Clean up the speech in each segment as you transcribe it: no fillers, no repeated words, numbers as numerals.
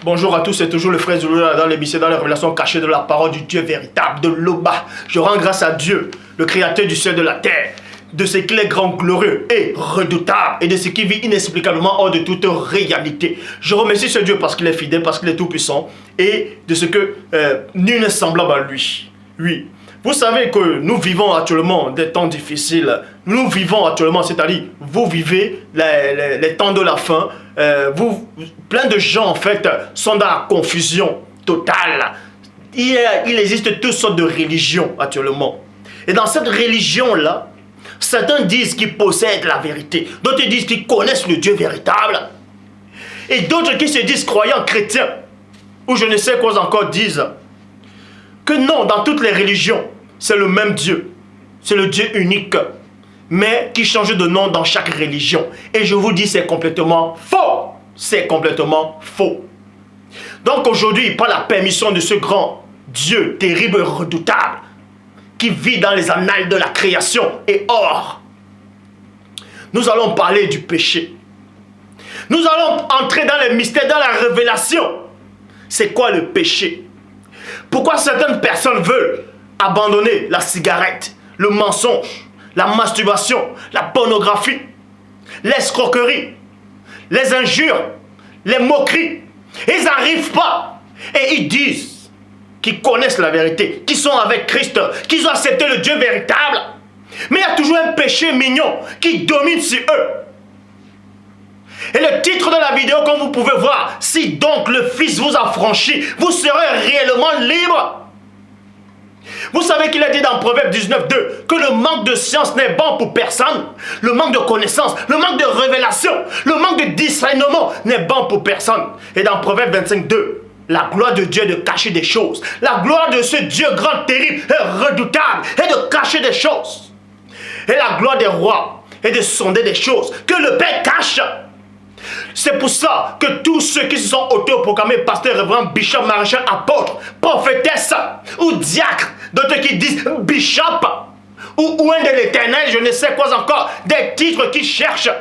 Bonjour à tous, c'est toujours le frère Zulu dans l'émission, dans les révélations cachées de la parole du Dieu véritable, de l'Oba. Je rends grâce à Dieu, le créateur du ciel et de la terre, de ce qu'il est grand, glorieux et redoutable, et de ce qui vit inexplicablement hors de toute réalité. Je remercie ce Dieu parce qu'il est fidèle, parce qu'il est tout-puissant, et de ce que nul n'est semblable à lui. Oui. Vous savez que nous vivons actuellement des temps difficiles. Nous vivons actuellement, c'est-à-dire, vous vivez les temps de la fin. Plein de gens, en fait, sont dans la confusion totale. Il existe toutes sortes de religions actuellement. Et dans cette religion-là, certains disent qu'ils possèdent la vérité. D'autres disent qu'ils connaissent le Dieu véritable. Et d'autres qui se disent croyants chrétiens, ou je ne sais quoi encore, disent que non, dans toutes les religions, c'est le même Dieu. C'est le Dieu unique, mais qui change de nom dans chaque religion. Et je vous dis, c'est complètement faux. C'est complètement faux. Donc aujourd'hui, par la permission de ce grand Dieu terrible et redoutable, qui vit dans les annales de la création et hors, nous allons parler du péché. Nous allons entrer dans les mystères, dans la révélation. C'est quoi le péché? Pourquoi certaines personnes veulent abandonner la cigarette, le mensonge, la masturbation, la pornographie, l'escroquerie, les injures, les moqueries? Ils n'arrivent pas. Et ils disent qu'ils connaissent la vérité, qu'ils sont avec Christ, qu'ils ont accepté le Dieu véritable. Mais il y a toujours un péché mignon qui domine sur eux. Et le titre de la vidéo, comme vous pouvez voir, si donc le Fils vous a franchi, vous serez réellement libre. Vous savez qu'il a dit dans Proverbe 19:2 que le manque de science n'est bon pour personne. Le manque de connaissance, le manque de révélation, le manque de discernement n'est bon pour personne. Et dans Proverbe 25:2, la gloire de Dieu est de cacher des choses. La gloire de ce Dieu grand, terrible et redoutable est de cacher des choses. Et la gloire des rois est de sonder des choses que le Père cache. C'est pour ça que tous ceux qui se sont autoproclamés pasteurs, révérends, bishops, maréchal, apôtres, prophétesses ou diacres, d'autres qui disent bishop ou un de l'éternel, je ne sais quoi encore, des titres qu'ils cherchent,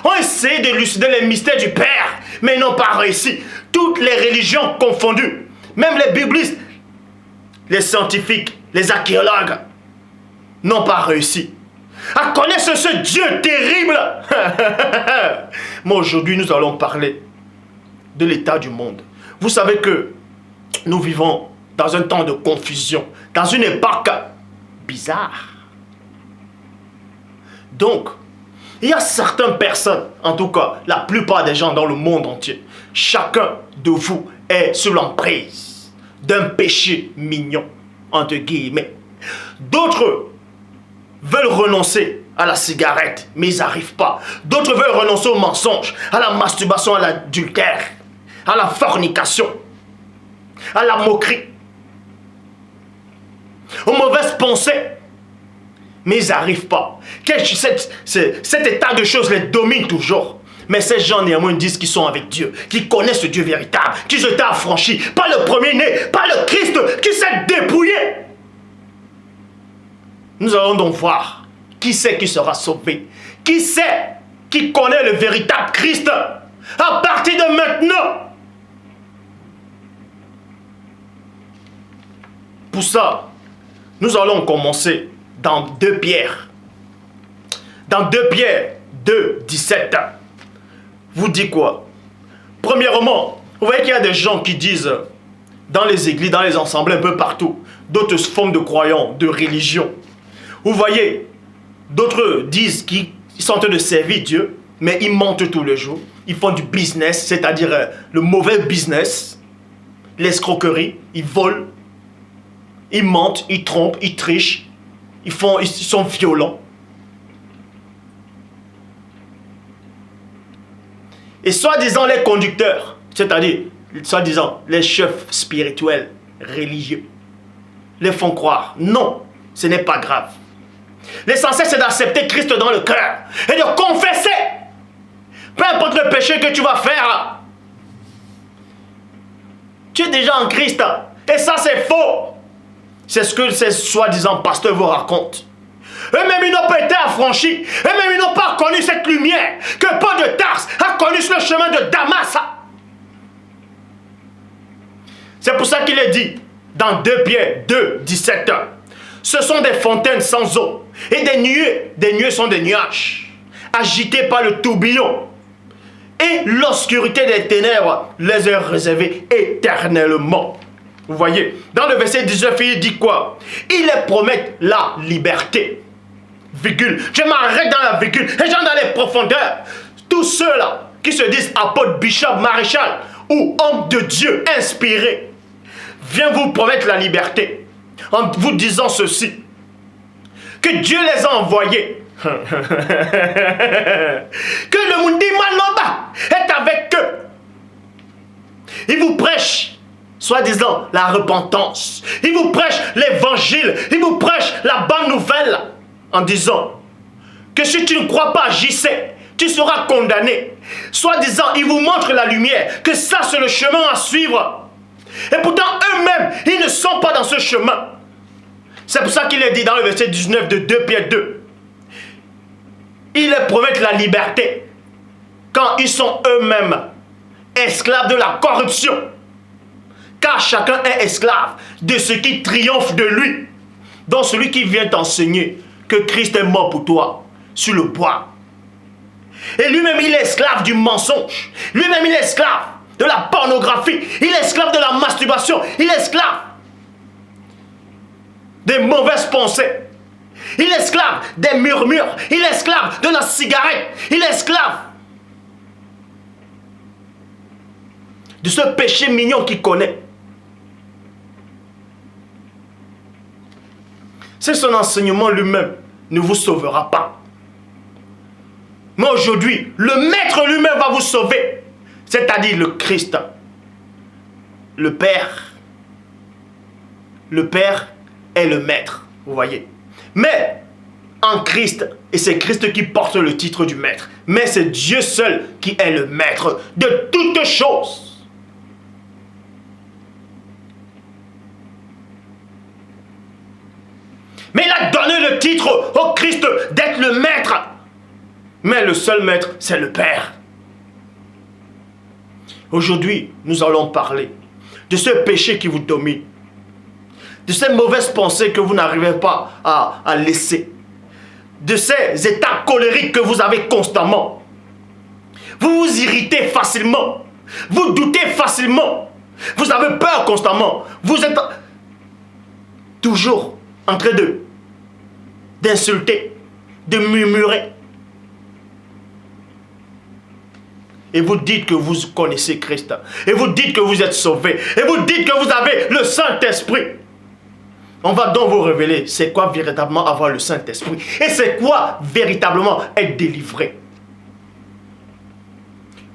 ont essayé d'élucider les mystères du Père, mais n'ont pas réussi. Toutes les religions confondues, même les biblistes, les scientifiques, les archéologues, n'ont pas réussi à connaître ce Dieu terrible. Mais aujourd'hui, nous allons parler de l'état du monde. Vous savez que nous vivons dans un temps de confusion, dans une époque bizarre. Donc, il y a certaines personnes, en tout cas, la plupart des gens dans le monde entier, chacun de vous est sous l'emprise d'un péché mignon, entre guillemets. D'autres veulent renoncer à la cigarette, mais ils n'arrivent pas. D'autres veulent renoncer au mensonge, à la masturbation, à l'adultère, à la fornication, à la moquerie, aux mauvaises pensées, mais ils n'arrivent pas. Cet état de choses les domine toujours. Mais ces gens néanmoins disent qu'ils sont avec Dieu, qu'ils connaissent le Dieu véritable, qu'ils ont été affranchis, pas le premier-né, pas le Christ qui s'est dépouillé. Nous allons donc voir qui c'est qui sera sauvé, qui c'est qui connaît le véritable Christ à partir de maintenant. Pour ça, nous allons commencer dans 2 Pierre. Dans 2 Pierre 2, 17, vous dit quoi? Premièrement, vous voyez qu'il y a des gens qui disent dans les églises, dans les assemblées, un peu partout, d'autres formes de croyants, de religion. Vous voyez, d'autres disent qu'ils sont en train de servir Dieu, mais ils mentent tous les jours. Ils font du business, c'est-à-dire le mauvais business, l'escroquerie, ils volent, ils mentent, ils trompent, ils trichent, ils sont violents. Et soi-disant les conducteurs, c'est-à-dire soi-disant les chefs spirituels, religieux, les font croire. Non, ce n'est pas grave. L'essentiel, c'est d'accepter Christ dans le cœur et de confesser. Peu importe le péché que tu vas faire, tu es déjà en Christ. Et ça, c'est faux. C'est ce que ces soi-disant pasteurs vous racontent. Eux-mêmes, ils n'ont pas été affranchis. Eux-mêmes, ils n'ont pas connu cette lumière que Paul de Tarse a connu sur le chemin de Damas. C'est pour ça qu'il est dit dans 2 Pierre 2, 17. Ce sont des fontaines sans eau. Et des nuées sont des nuages, agités par le tourbillon. Et l'obscurité des ténèbres les a réservés éternellement. Vous voyez, dans le verset 19, il dit quoi? Il les promet la liberté. Virgule. Je m'arrête dans la virgule et j'entre dans les profondeurs. Tous ceux-là qui se disent apôtres, bishop, maréchal ou hommes de Dieu inspirés viennent vous promettre la liberté en vous disant ceci, que Dieu les a envoyés, que le Mundima Loba est avec eux. Il vous prêche soi-disant la repentance, il vous prêche l'évangile, il vous prêche la bonne nouvelle en disant que si tu ne crois pas à JC, tu seras condamné. Soi-disant, il vous montre la lumière, que ça c'est le chemin à suivre. Et pourtant eux-mêmes, ils ne sont pas dans ce chemin. C'est pour ça qu'il est dit dans le verset 19 de 2 Pierre 2. Ils leur promettent la liberté quand ils sont eux-mêmes esclaves de la corruption. Car chacun est esclave de ce qui triomphe de lui. Donc celui qui vient t'enseigner que Christ est mort pour toi sur le bois. Et lui-même il est esclave du mensonge. Lui-même il est esclave de la pornographie. Il est esclave de la masturbation. Il est esclave des mauvaises pensées. Il est esclave des murmures. Il est esclave de la cigarette. Il est esclave de ce péché mignon qu'il connaît. C'est son enseignement lui-même ne vous sauvera pas. Mais aujourd'hui, le Maître lui-même va vous sauver. C'est-à-dire le Christ. Le Père. Le Père est le Maître. Vous voyez. Mais en Christ, et c'est Christ qui porte le titre du Maître. Mais c'est Dieu seul qui est le Maître de toutes choses. Mais il a donné le titre au Christ d'être le Maître. Mais le seul Maître, c'est le Père. Aujourd'hui, nous allons parler de ce péché qui vous domine. De ces mauvaises pensées que vous n'arrivez pas à laisser. De ces états colériques que vous avez constamment. Vous vous irritez facilement. Vous doutez facilement. Vous avez peur constamment. Vous êtes toujours en train d'insulter, de murmurer. Et vous dites que vous connaissez Christ. Et vous dites que vous êtes sauvés. Et vous dites que vous avez le Saint-Esprit. On va donc vous révéler c'est quoi véritablement avoir le Saint-Esprit. Et c'est quoi véritablement être délivré.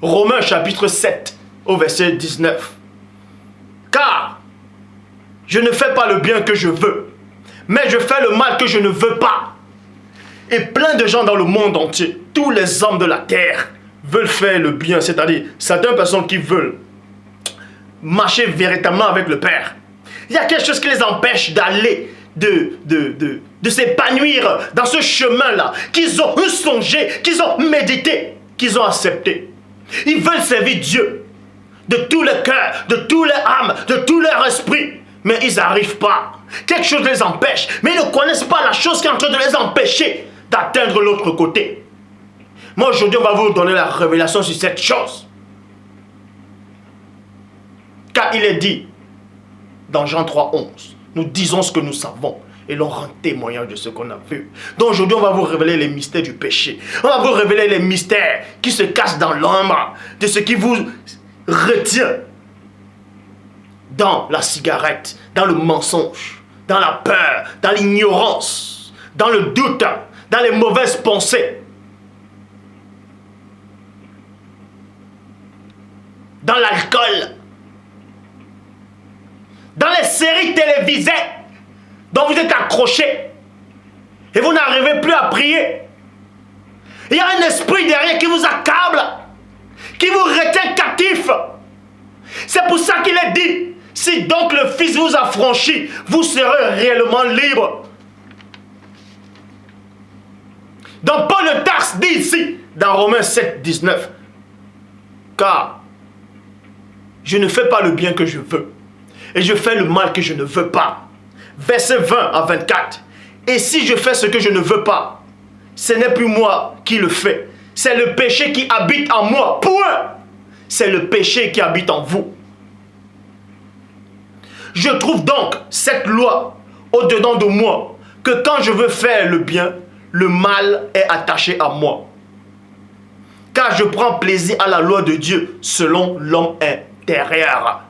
Romains chapitre 7 au verset 19. Car je ne fais pas le bien que je veux, mais je fais le mal que je ne veux pas. Et plein de gens dans le monde entier, tous les hommes de la terre, veulent faire le bien, c'est-à-dire certaines personnes qui veulent marcher véritablement avec le Père. Il y a quelque chose qui les empêche d'aller, de s'épanouir dans ce chemin-là, qu'ils ont songé, qu'ils ont médité, qu'ils ont accepté. Ils veulent servir Dieu de tout leur cœur, de tout leur âme, de tout leur esprit, mais ils n'arrivent pas. Quelque chose les empêche, mais ils ne connaissent pas la chose qui est en train de les empêcher d'atteindre l'autre côté. Moi aujourd'hui on va vous donner la révélation sur cette chose. Car il est dit dans Jean 3:11, nous disons ce que nous savons et l'on rend témoignage de ce qu'on a vu. Donc aujourd'hui on va vous révéler les mystères du péché. On va vous révéler les mystères qui se cachent dans l'ombre de ce qui vous retient dans la cigarette, dans le mensonge, dans la peur, dans l'ignorance, dans le doute, dans les mauvaises pensées, dans l'alcool, dans les séries télévisées dont vous êtes accrochés et vous n'arrivez plus à prier. Il y a un esprit derrière qui vous accable, qui vous retient captif. C'est pour ça qu'il est dit, si donc le Fils vous a franchi, vous serez réellement libre. Donc Paul de Tarse dit ici, dans Romains 7, 19, car je ne fais pas le bien que je veux, et je fais le mal que je ne veux pas. Verset 20 à 24. Et si je fais ce que je ne veux pas, ce n'est plus moi qui le fais. C'est le péché qui habite en moi. Point. C'est le péché qui habite en vous. Je trouve donc cette loi au-dedans de moi, que quand je veux faire le bien, le mal est attaché à moi. Car je prends plaisir à la loi de Dieu selon l'homme intérieur.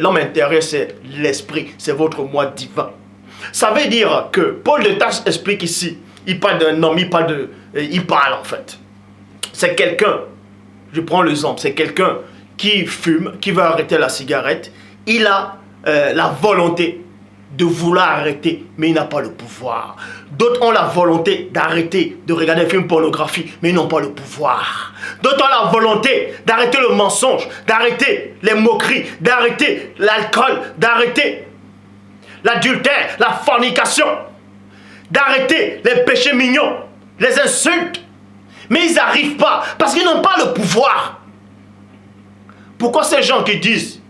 L'homme intérieur, c'est l'esprit, c'est votre moi divin. Ça veut dire que Paul de Tarse explique ici, il parle d'un homme, il parle en fait. C'est quelqu'un, je prends l'exemple, c'est quelqu'un qui fume, qui veut arrêter la cigarette. Il a la volonté de vouloir arrêter, mais il n'a pas le pouvoir. D'autres ont la volonté d'arrêter de regarder un film pornographique, mais ils n'ont pas le pouvoir. D'autres ont la volonté d'arrêter le mensonge, d'arrêter les moqueries, d'arrêter l'alcool, d'arrêter l'adultère, la fornication, d'arrêter les péchés mignons, les insultes. Mais ils n'arrivent pas parce qu'ils n'ont pas le pouvoir. Pourquoi ces gens qui disent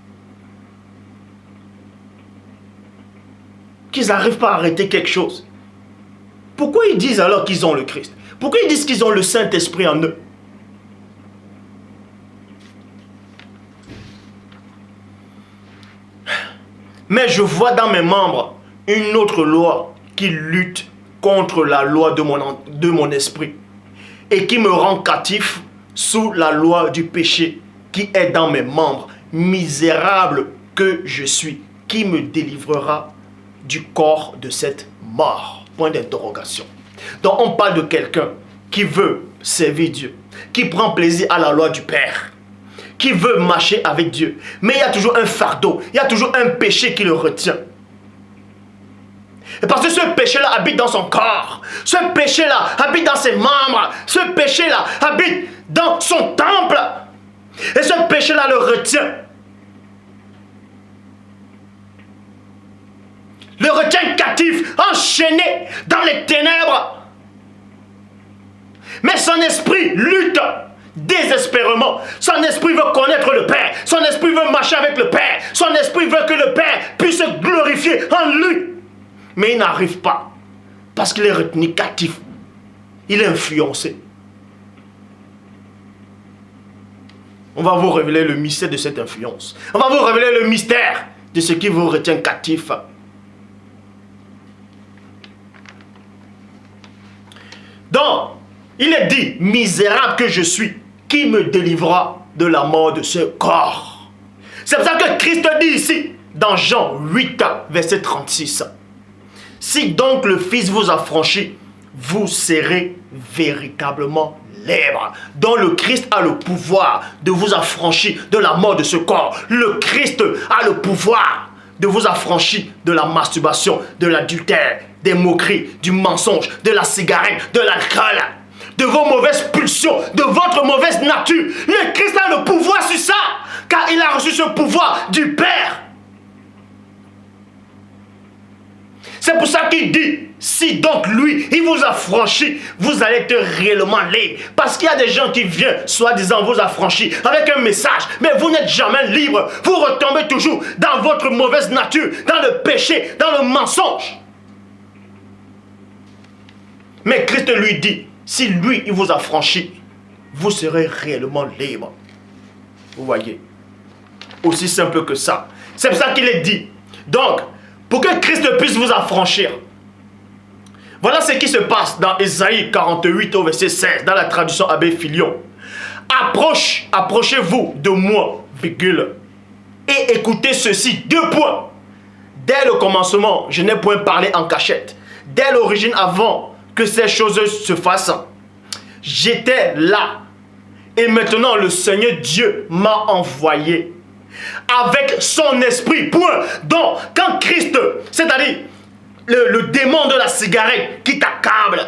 qu'ils n'arrivent pas à arrêter quelque chose? Pourquoi ils disent alors qu'ils ont le Christ? Pourquoi ils disent qu'ils ont le Saint-Esprit en eux? Mais je vois dans mes membres une autre loi qui lutte contre la loi de mon esprit et qui me rend captif sous la loi du péché qui est dans mes membres. Misérable que je suis, qui me délivrera du corps de cette mort? Point d'interrogation. Donc on parle de quelqu'un qui veut servir Dieu, qui prend plaisir à la loi du Père, qui veut marcher avec Dieu. Mais il y a toujours un fardeau, il y a toujours un péché qui le retient. Et parce que ce péché-là habite dans son corps, ce péché-là habite dans ses membres, ce péché-là habite dans son temple. Et ce péché-là le retient. Le retient captif, enchaîné dans les ténèbres. Mais son esprit lutte désespérément. Son esprit veut connaître le Père. Son esprit veut marcher avec le Père. Son esprit veut que le Père puisse se glorifier en lui. Mais il n'arrive pas. Parce qu'il est retenu captif. Il est influencé. On va vous révéler le mystère de cette influence. On va vous révéler le mystère de ce qui vous retient captif. Donc, il est dit, misérable que je suis, qui me délivrera de la mort de ce corps? C'est pour ça que Christ dit ici, dans Jean 8, verset 36. Si donc le Fils vous a franchi, vous serez véritablement libre. Donc le Christ a le pouvoir de vous affranchir de la mort de ce corps. Le Christ a le pouvoir de vous affranchir de la masturbation, de l'adultère, des moqueries, du mensonge, de la cigarette, de l'alcool, de vos mauvaises pulsions, de votre mauvaise nature. Le Christ a le pouvoir sur ça, car il a reçu ce pouvoir du Père. C'est pour ça qu'il dit, si donc lui, il vous a franchi, vous allez être réellement libre. Parce qu'il y a des gens qui viennent, soi-disant vous affranchir, avec un message, mais vous n'êtes jamais libre. Vous retombez toujours dans votre mauvaise nature, dans le péché, dans le mensonge. Mais Christ lui dit, si lui, il vous a franchi, vous serez réellement libre. Vous voyez, aussi simple que ça. C'est pour ça qu'il est dit. Donc, pour que Christ puisse vous affranchir, voilà ce qui se passe dans Ésaïe 48 au verset 16, dans la traduction Abbé Filion. Approchez-vous de moi, virgule, et écoutez ceci, 2 points. Dès le commencement, je n'ai point parlé en cachette. Dès l'origine, avant que ces choses se fassent, j'étais là. Et maintenant, le Seigneur Dieu m'a envoyé avec son esprit. Point. Donc, quand Christ, c'est-à-dire le démon de la cigarette qui t'accable,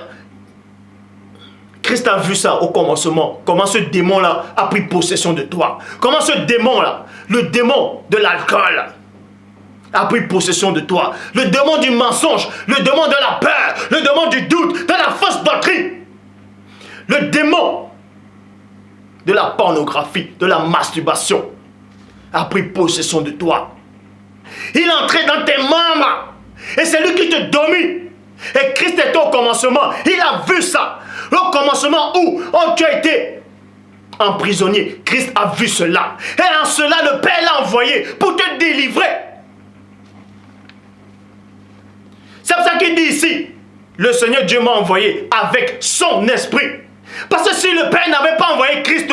Christ a vu ça au commencement. Comment ce démon-là a pris possession de toi. Comment ce démon-là, le démon de l'alcool, a pris possession de toi. Le démon du mensonge, le démon de la peur, le démon du doute, de la fausse doctrine. Le démon de la pornographie, de la masturbation, a pris possession de toi. Il est entré dans tes membres. Et c'est lui qui te domine. Et Christ était au commencement. Il a vu ça. Au commencement où tu as été emprisonné. Christ a vu cela. Et en cela, le Père l'a envoyé pour te délivrer. C'est pour ça qu'il dit ici, le Seigneur Dieu m'a envoyé avec son esprit. Parce que si le Père n'avait pas envoyé Christ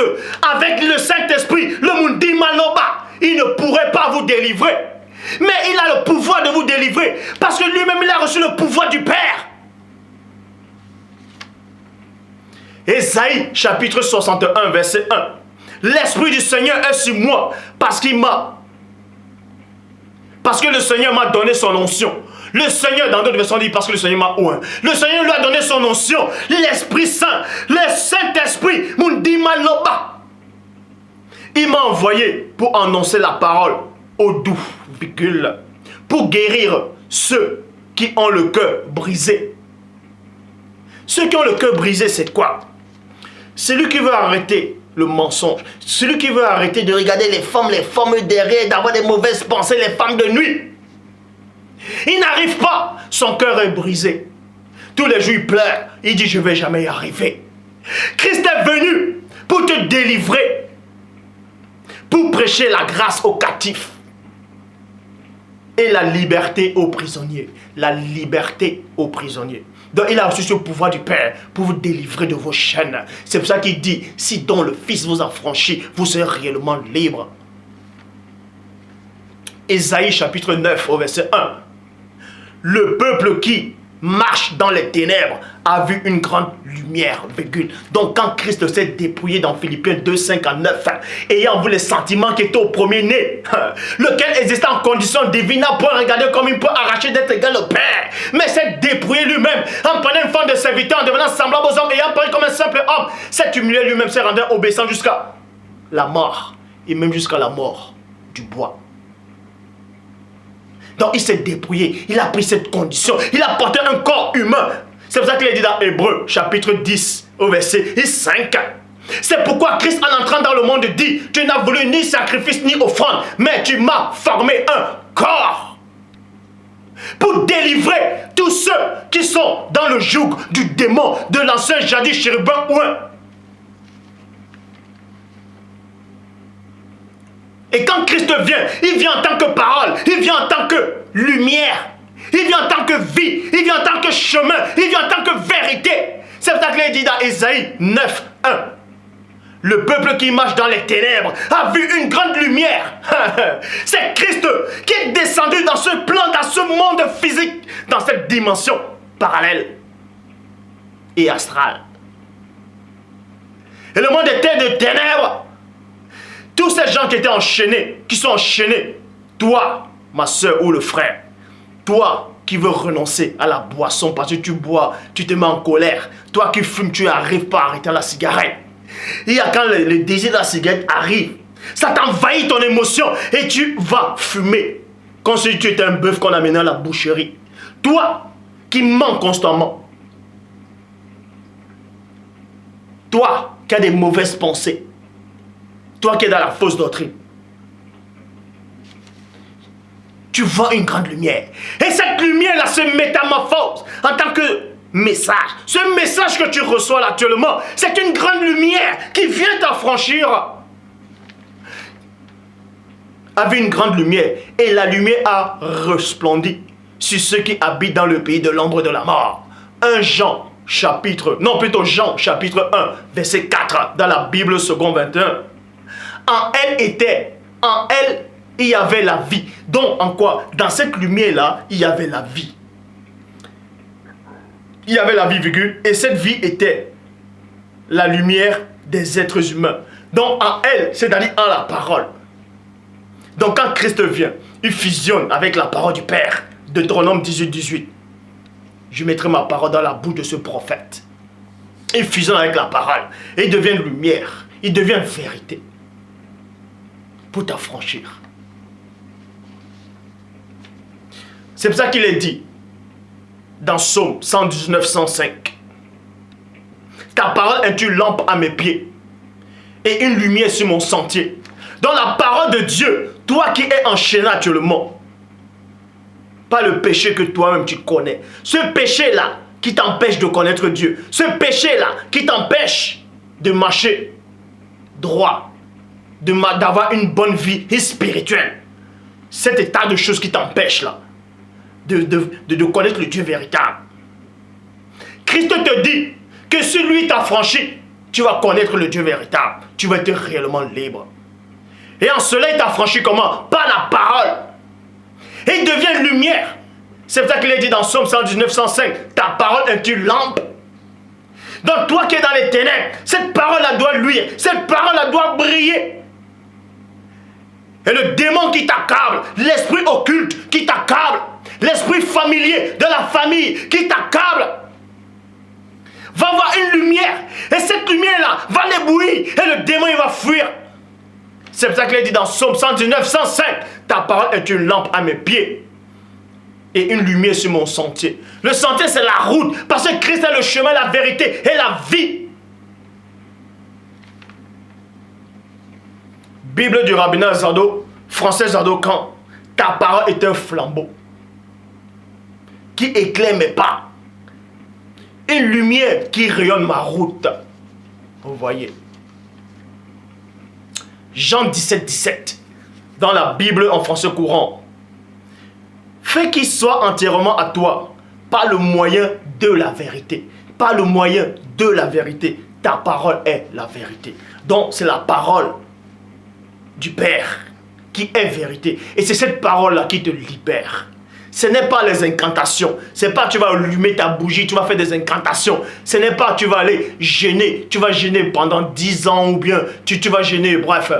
avec le Saint-Esprit, le Mundi Maloba, il ne pourrait pas vous délivrer. Mais il a le pouvoir de vous délivrer. Parce que lui-même, il a reçu le pouvoir du Père. Ésaïe, chapitre 61, verset 1. L'Esprit du Seigneur est sur moi, parce que le Seigneur m'a donné son onction. Le Seigneur, dans d'autres versions, dit parce que le Seigneur m'a oint. Le Seigneur lui a donné son onction. L'Esprit Saint, le Saint-Esprit, Mundi Maloba. Il m'a envoyé pour annoncer la parole aux doux, pour guérir ceux qui ont le cœur brisé. Ceux qui ont le cœur brisé, c'est quoi? Celui qui veut arrêter le mensonge, celui qui veut arrêter de regarder les femmes derrière, d'avoir des mauvaises pensées, les femmes de nuit. Il n'arrive pas, son cœur est brisé. Tous les jours il pleure, il dit je ne vais jamais y arriver. Christ est venu pour te délivrer, pour prêcher la grâce aux captifs et la liberté aux prisonniers. La liberté aux prisonniers. Donc il a reçu ce pouvoir du Père pour vous délivrer de vos chaînes. C'est pour ça qu'il dit, si donc le Fils vous affranchit, vous serez réellement libre. Ésaïe chapitre 9 au verset 1. Le peuple qui marche dans les ténèbres a vu une grande lumière, virgule. Donc quand Christ s'est dépouillé dans Philippiens 2, 5 à 9, ayant vu les sentiments qui étaient au premier-né, lequel existait en condition divine, n'a point regardé comme il peut arracher d'être égal au Père, mais s'est dépouillé lui-même, en prenant une forme de serviteur, en devenant semblable aux hommes, ayant paru comme un simple homme, s'est humilié lui-même, s'est rendu obéissant jusqu'à la mort, et même jusqu'à la mort du bois. Donc il s'est dépouillé, il a pris cette condition, il a porté un corps humain. C'est pour ça qu'il est dit dans Hébreux, chapitre 10, au verset 5. C'est pourquoi Christ, en entrant dans le monde, dit, tu n'as voulu ni sacrifice ni offrande, mais tu m'as formé un corps. Pour délivrer tous ceux qui sont dans le joug du démon, de l'ancien jadis chérubin ouin. Et quand Christ vient, il vient en tant que parole, il vient en tant que lumière, il vient en tant que vie, il vient en tant que chemin, il vient en tant que vérité. C'est pour ça qu'il est dit dans Ésaïe 9, 1. Le peuple qui marche dans les ténèbres a vu une grande lumière. C'est Christ qui est descendu dans ce plan, dans ce monde physique, dans cette dimension parallèle et astrale. Et le monde était de ténèbres. Tous ces gens qui étaient enchaînés, qui sont enchaînés, toi, ma soeur ou le frère, toi qui veux renoncer à la boisson parce que tu bois, tu te mets en colère, toi qui fumes, tu n'arrives pas à arrêter la cigarette. Il y a quand le désir de la cigarette arrive, ça t'envahit ton émotion et tu vas fumer. Comme si tu étais un bœuf qu'on amenait à la boucherie. Toi qui mens constamment, toi qui as des mauvaises pensées, toi qui es dans la fausse doctrine, tu vois une grande lumière. Et cette lumière-là se métamorphose en tant que message. Ce message que tu reçois là actuellement, c'est une grande lumière qui vient t'affranchir. Avait une grande lumière et la lumière a resplendi sur ceux qui habitent dans le pays de l'ombre de la mort. Jean chapitre 1, verset 4 dans la Bible seconde 21. En elle il y avait la vie. Donc en quoi? Dans cette lumière-là, il y avait la vie. Il y avait la vie, virgule, et cette vie était la lumière des êtres humains. Donc en elle, c'est-à-dire en la parole. Donc quand Christ vient, il fusionne avec la parole du Père. Deutéronome 18, 18. Je mettrai ma parole dans la bouche de ce prophète. Il fusionne avec la parole. Et il devient lumière. Il devient vérité. Pour t'affranchir. C'est pour ça qu'il est dit dans Psaume 119, 105. Ta parole est une lampe à mes pieds et une lumière sur mon sentier. Dans la parole de Dieu, toi qui es enchaîné actuellement, Pas le péché que toi-même tu connais. Ce péché-là qui t'empêche de connaître Dieu. Ce péché-là qui t'empêche de marcher droit. D'avoir une bonne vie spirituelle. Cet état de choses qui t'empêche là. De connaître le Dieu véritable. Christ te dit que si lui t'a franchi, tu vas connaître le Dieu véritable. Tu vas être réellement libre. Et en cela, il t'a franchi comment? Par la parole. Et il devient lumière. C'est pour ça qu'il est dit dans Psaume 119, 105, ta parole est une lampe. Donc toi qui es dans les ténèbres, cette parole-là doit luire. Cette parole-là doit briller. Et le démon qui t'accable, l'esprit occulte qui t'accable, l'esprit familier de la famille qui t'accable, va avoir une lumière. Et cette lumière-là va l'éblouir. Et le démon, il va fuir. C'est pour ça qu'il est dit dans Psaume 119, 105, ta parole est une lampe à mes pieds et une lumière sur mon sentier. Le sentier, c'est la route. Parce que Christ est le chemin, la vérité et la vie. Bible du rabbinat Zardo, français Zardo Khan. Ta parole est un flambeau qui éclaire mes pas. Une lumière qui rayonne ma route. Vous voyez. Jean 17, 17. Dans la Bible en français courant. Fais qu'il soit entièrement à toi. Par le moyen de la vérité. Par le moyen de la vérité. Ta parole est la vérité. Donc c'est la parole du Père qui est vérité. Et c'est cette parole-là qui te libère. Ce n'est pas les incantations. Ce n'est pas tu vas allumer ta bougie, tu vas faire des incantations. Ce n'est pas tu vas aller jeûner. Tu vas jeûner pendant 10 ans ou bien tu vas jeûner, bref.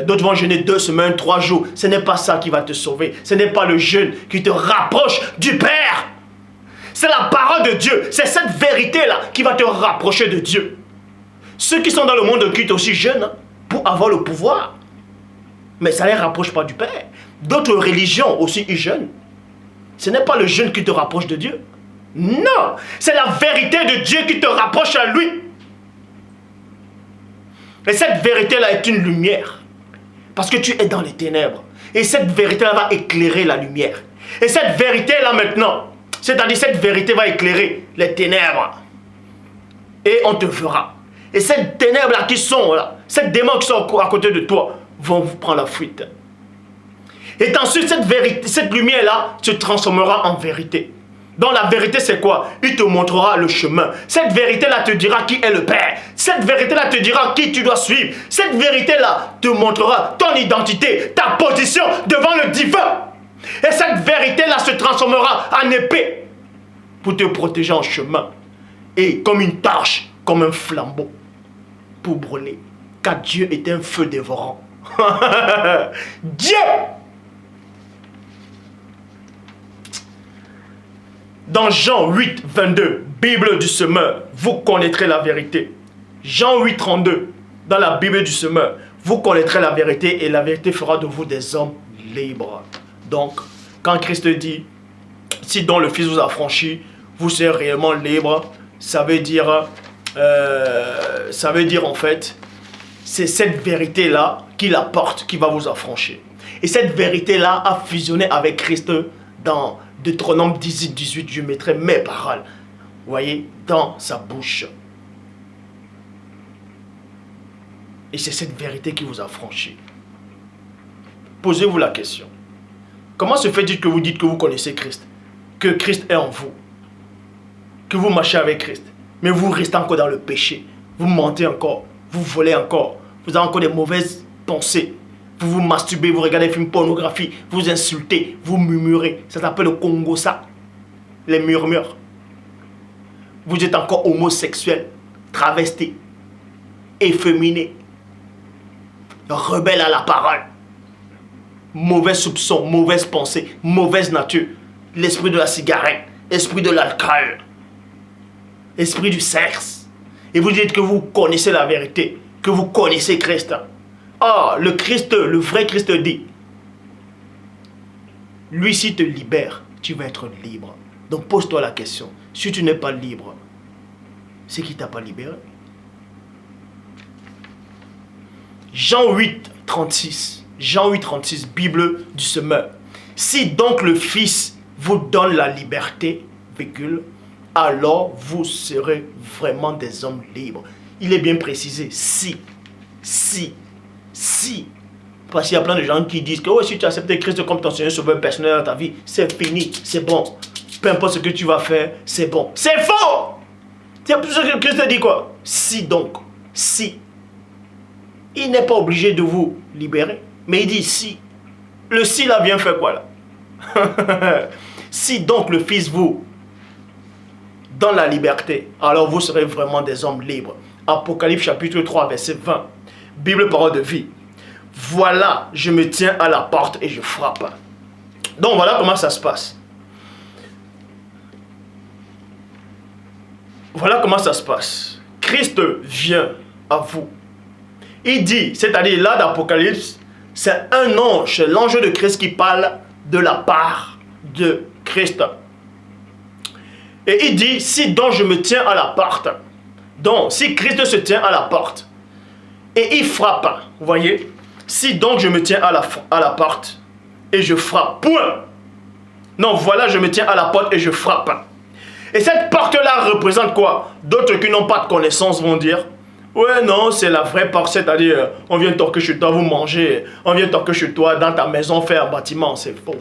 D'autres vont jeûner 2 semaines, 3 jours. Ce n'est pas ça qui va te sauver. Ce n'est pas le jeûne qui te rapproche du Père. C'est la parole de Dieu. C'est cette vérité-là qui va te rapprocher de Dieu. Ceux qui sont dans le monde occulte aussi jeûnent hein, pour avoir le pouvoir. Mais ça ne les rapproche pas du Père. D'autres religions aussi ils jeûnent. Ce n'est pas le jeûne qui te rapproche de Dieu. Non, c'est la vérité de Dieu qui te rapproche à lui. Et cette vérité-là est une lumière. Parce que tu es dans les ténèbres. Et cette vérité-là va éclairer la lumière. Et cette vérité-là maintenant, c'est-à-dire cette vérité va éclairer les ténèbres. Et on te verra. Et ces ténèbres-là qui sont là, ces démons qui sont à côté de toi, vont vous prendre la fuite. Et ensuite, cette lumière-là se transformera en vérité. Donc la vérité, c'est quoi? Il te montrera le chemin. Cette vérité-là te dira qui est le Père. Cette vérité-là te dira qui tu dois suivre. Cette vérité-là te montrera ton identité, ta position devant le divin. Et cette vérité-là se transformera en épée pour te protéger en chemin. Et comme une torche, comme un flambeau pour brûler. Car Dieu est un feu dévorant. Dieu! Dans Jean 8, 22, Bible du semeur, vous connaîtrez la vérité. Jean 8, 32, dans la Bible du semeur, vous connaîtrez la vérité et la vérité fera de vous des hommes libres. Donc, quand Christ dit, si donc le Fils vous a franchi, vous serez réellement libre, ça veut dire en fait, c'est cette vérité-là qu'il apporte, qui va vous affranchir. Et cette vérité-là a fusionné avec Christ dans Deutéronome 18, 18, je mettrai mes paroles, vous voyez, dans sa bouche. Et c'est cette vérité qui vous a franchi. Posez-vous la question. Comment se fait-il que vous dites que vous connaissez Christ? Que Christ est en vous? Que vous marchez avec Christ? Mais vous restez encore dans le péché. Vous mentez encore. Vous volez encore. Vous avez encore des mauvaises pensées. Vous vous masturbez, vous regardez des films pornographiques, vous insultez, vous murmurez. Ça s'appelle le Congo, ça. Les murmures. Vous êtes encore homosexuel, travesti, efféminé, rebelle à la parole. Mauvais soupçons, mauvaise pensée, mauvaise nature. L'esprit de la cigarette, l'esprit de l'alcool, l'esprit du sexe. Et vous dites que vous connaissez la vérité, que vous connaissez Christ. Ah, le Christ, le vrai Christ dit, lui s'il te libère, tu vas être libre. Donc pose-toi la question, si tu n'es pas libre, c'est qui t'a pas libéré? Jean 8, 36, Jean 8, 36, Bible du semeur. Si donc le Fils vous donne la liberté, virgule, alors vous serez vraiment des hommes libres. Il est bien précisé, si. Parce qu'il y a plein de gens qui disent que ouais, si tu acceptes Christ comme ton Seigneur Sauveur personnel dans ta vie, c'est fini, c'est bon. Peu importe ce que tu vas faire, c'est bon. C'est faux! C'est pour ça que Christ dit quoi? Si donc, si. Il n'est pas obligé de vous libérer, mais il dit si. Le si là vient faire quoi là? Si donc le Fils vous donne la liberté, alors vous serez vraiment des hommes libres. Apocalypse chapitre 3 verset 20. Bible parole de vie. Voilà, je me tiens à la porte et je frappe. Donc voilà comment ça se passe. Voilà comment ça se passe. Christ vient à vous. Il dit, c'est-à-dire là d'Apocalypse, c'est un ange, c'est l'ange de Christ qui parle de la part de Christ. Et il dit, si donc je me tiens à la porte, donc si Christ se tient à la porte, et il frappe, vous voyez, si donc je me tiens à la porte, et je frappe, point. Non, voilà, je me tiens à la porte et je frappe. Et cette porte-là représente quoi? D'autres qui n'ont pas de connaissance vont dire, ouais, non, c'est la vraie porte, c'est-à-dire, on vient toquer chez toi, vous mangez, on vient toquer chez toi, dans ta maison, faire un bâtiment, c'est faux.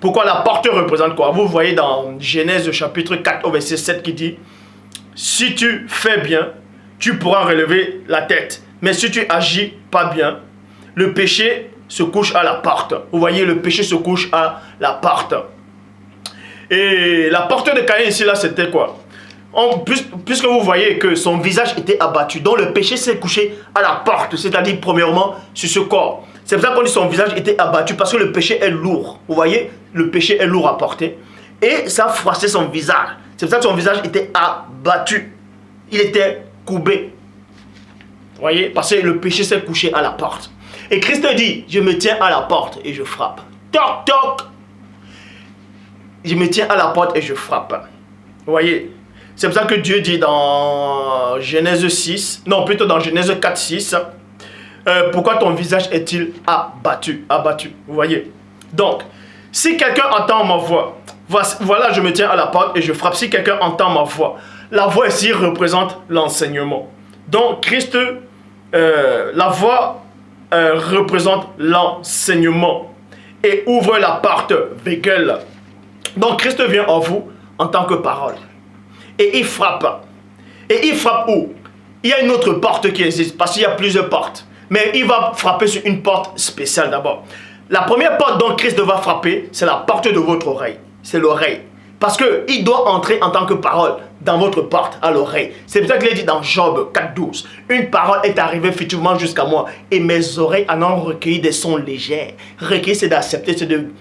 Pourquoi la porte représente quoi? Vous voyez dans Genèse chapitre 4 au verset 7 qui dit, si tu fais bien, tu pourras relever la tête. Mais si tu agis pas bien, le péché se couche à la porte. Vous voyez, le péché se couche à la porte. Et la porte de Caïn ici, là, c'était quoi? Puisque vous voyez que son visage était abattu, donc le péché s'est couché à la porte, c'est-à-dire premièrement sur ce corps. C'est pour ça qu'on dit son visage était abattu, parce que le péché est lourd. Vous voyez, le péché est lourd à porter. Et ça froissait son visage. C'est pour ça que son visage était abattu. Il était courbé. Vous voyez, parce que le péché s'est couché à la porte. Et Christ dit, je me tiens à la porte et je frappe. Toc, toc. Je me tiens à la porte et je frappe. Vous voyez, c'est pour ça que Dieu dit dans Genèse 6, non plutôt dans Genèse 4, 6, pourquoi ton visage est-il abattu? Abattu, vous voyez. Donc, si quelqu'un entend ma voix, voilà, je me tiens à la porte et je frappe. Si quelqu'un entend ma voix, la voix ici représente l'enseignement. Donc, Christ, la voix représente l'enseignement et ouvre la porte avec elle. Donc, Christ vient en vous en tant que parole. Et il frappe. Et il frappe où? Il y a une autre porte qui existe, parce qu'il y a plusieurs portes. Mais il va frapper sur une porte spéciale d'abord. La première porte dont Christ va frapper, c'est la porte de votre oreille. C'est l'oreille. Parce qu'il doit entrer en tant que parole dans votre porte, à l'oreille. C'est pour ça qu'il est dit dans Job 4.12. Une parole est arrivée effectivement jusqu'à moi et mes oreilles en ont recueilli des sons légers. Recueillir, c'est d'accepter,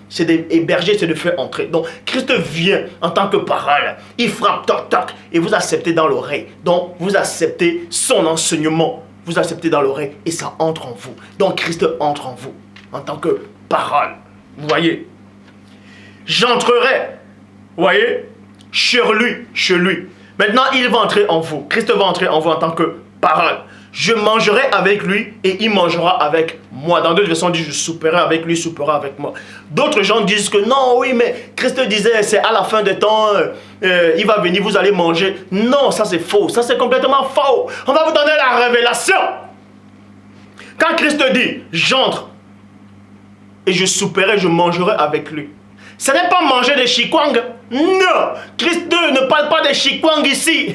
c'est d'héberger, c'est de faire entrer. Donc, Christ vient en tant que parole. Il frappe, toc, toc, et vous acceptez dans l'oreille. Donc, vous acceptez son enseignement. Vous acceptez dans l'oreille et ça entre en vous. Donc, Christ entre en vous en tant que parole. Vous voyez? J'entrerai, vous voyez, chez lui. Maintenant, il va entrer en vous. Christ va entrer en vous en tant que parole. Je mangerai avec lui et il mangera avec moi. Dans d'autres versions, on dit je souperai avec lui, il soupera avec moi. D'autres gens disent que non, oui, mais Christ disait c'est à la fin des temps, il va venir, vous allez manger. Non, ça c'est faux. Ça c'est complètement faux. On va vous donner la révélation. Quand Christ dit j'entre et je souperai, je mangerai avec lui. Ce n'est pas manger des chikwang. Non. Christ ne parle pas des chikwang ici.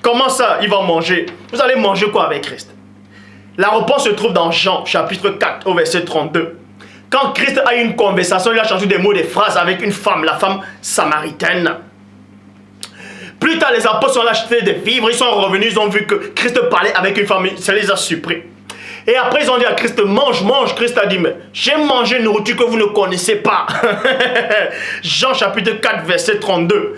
Comment ça, il va manger? Vous allez manger quoi avec Christ? La réponse se trouve dans Jean, chapitre 4, au verset 32. Quand Christ a eu une conversation, il a changé des mots, des phrases avec une femme, la femme samaritaine. Plus tard, les apôtres ont acheté des vivres, ils sont revenus, ils ont vu que Christ parlait avec une femme, ça les a surpris. Et après, ils ont dit à Christ, mange, mange. Christ a dit, mais j'ai mangé une nourriture que vous ne connaissez pas. Jean chapitre 4, verset 32.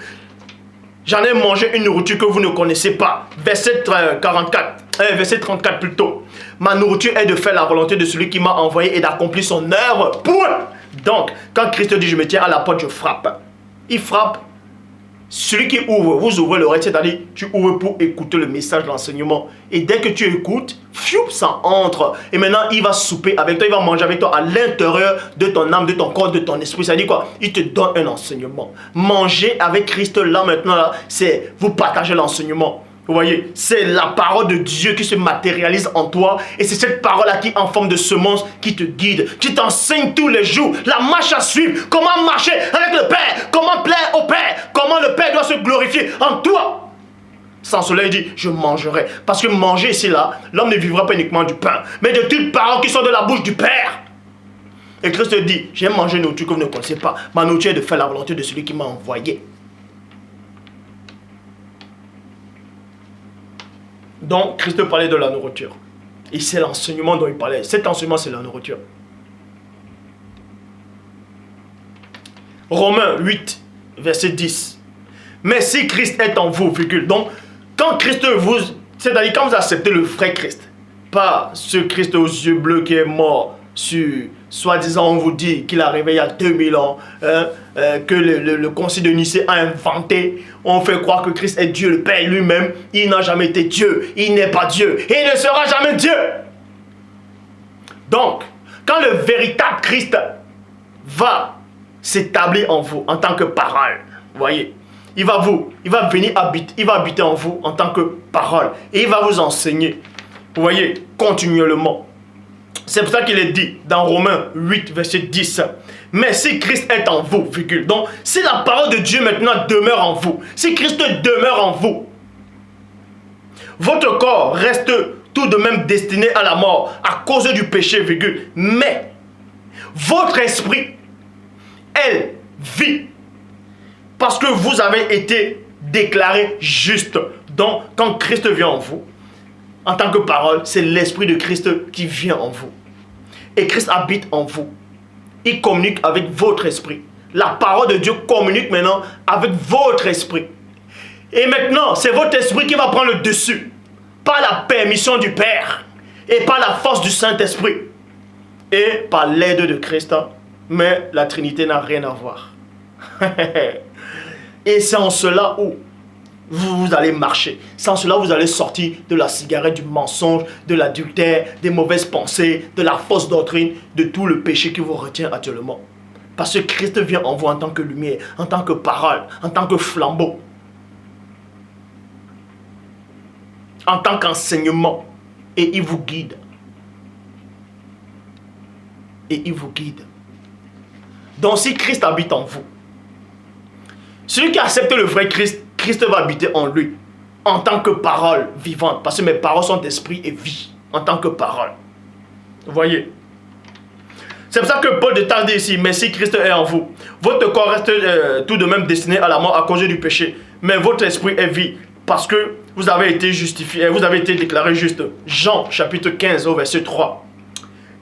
J'en ai mangé une nourriture que vous ne connaissez pas. Verset 34 plutôt. Ma nourriture est de faire la volonté de celui qui m'a envoyé et d'accomplir son œuvre. Point. Donc, quand Christ dit, je me tiens à la porte, je frappe. Il frappe celui qui ouvre, vous ouvrez l'oreille, c'est-à-dire tu ouvres pour écouter le message, l'enseignement. Et dès que tu écoutes, ça entre. Et maintenant, il va souper avec toi, il va manger avec toi à l'intérieur de ton âme, de ton corps, de ton esprit. C'est-à-dire quoi? Il te donne un enseignement. Manger avec Christ là maintenant, là, c'est vous partagez l'enseignement. Vous voyez, c'est la parole de Dieu qui se matérialise en toi. Et c'est cette parole-là qui, en forme de semence, qui te guide, qui t'enseigne tous les jours la marche à suivre, comment marcher avec le Père, comment plaire au Père, comment le Père doit se glorifier en toi. Sans cela, il dit, je mangerai. Parce que manger ici, là, l'homme ne vivra pas uniquement du pain, mais de toutes paroles qui sont de la bouche du Père. Et Christ dit, j'ai mangé une nourriture que vous ne connaissez pas. Ma nourriture est de faire la volonté de celui qui m'a envoyé. Donc, Christ parlait de la nourriture. Et c'est l'enseignement dont il parlait. Cet enseignement, c'est la nourriture. Romains 8, verset 10. Mais si Christ est en vous, virgule. Donc, quand Christ vous... C'est-à-dire quand vous acceptez le vrai Christ, pas ce Christ aux yeux bleus qui est mort sur... Soi-disant, on vous dit qu'il est arrivé il y a 2000 ans, que le concile de Nicée a inventé. On fait croire que Christ est Dieu, le Père lui-même. Il n'a jamais été Dieu. Il n'est pas Dieu. Et il ne sera jamais Dieu. Donc, quand le véritable Christ va s'établir en vous en tant que parole, vous voyez, il va venir habiter, il va habiter en vous en tant que parole. Et il va vous enseigner, vous voyez, continuellement. C'est pour ça qu'il est dit dans Romains 8, verset 10. Mais si Christ est en vous, virgule. Donc, si la parole de Dieu maintenant demeure en vous, si Christ demeure en vous, votre corps reste tout de même destiné à la mort à cause du péché, virgule. Mais votre esprit, elle, vit. Parce que vous avez été déclaré juste. Donc, quand Christ vient en vous, en tant que parole, c'est l'esprit de Christ qui vient en vous. Et Christ habite en vous. Il communique avec votre esprit. La parole de Dieu communique maintenant avec votre esprit. Et maintenant, c'est votre esprit qui va prendre le dessus. Par la permission du Père. Et par la force du Saint-Esprit. Et par l'aide de Christ. Mais la Trinité n'a rien à voir. Et c'est en cela où vous allez marcher. Sans cela, vous allez sortir de la cigarette, du mensonge, de l'adultère, des mauvaises pensées, de la fausse doctrine, de tout le péché qui vous retient actuellement. Parce que Christ vient en vous en tant que lumière, en tant que parole, en tant que flambeau, en tant qu'enseignement. Et il vous guide. Et il vous guide. Donc si Christ habite en vous, celui qui accepte le vrai Christ, Christ va habiter en lui, en tant que parole vivante. Parce que mes paroles sont esprit et vie, en tant que parole. Vous voyez? C'est pour ça que Paul de Tarse dit ici, mais si Christ est en vous, votre corps reste tout de même destiné à la mort à cause du péché. Mais votre esprit est vie, parce que vous avez été justifié, vous avez été déclaré juste. Jean chapitre 15 au verset 3.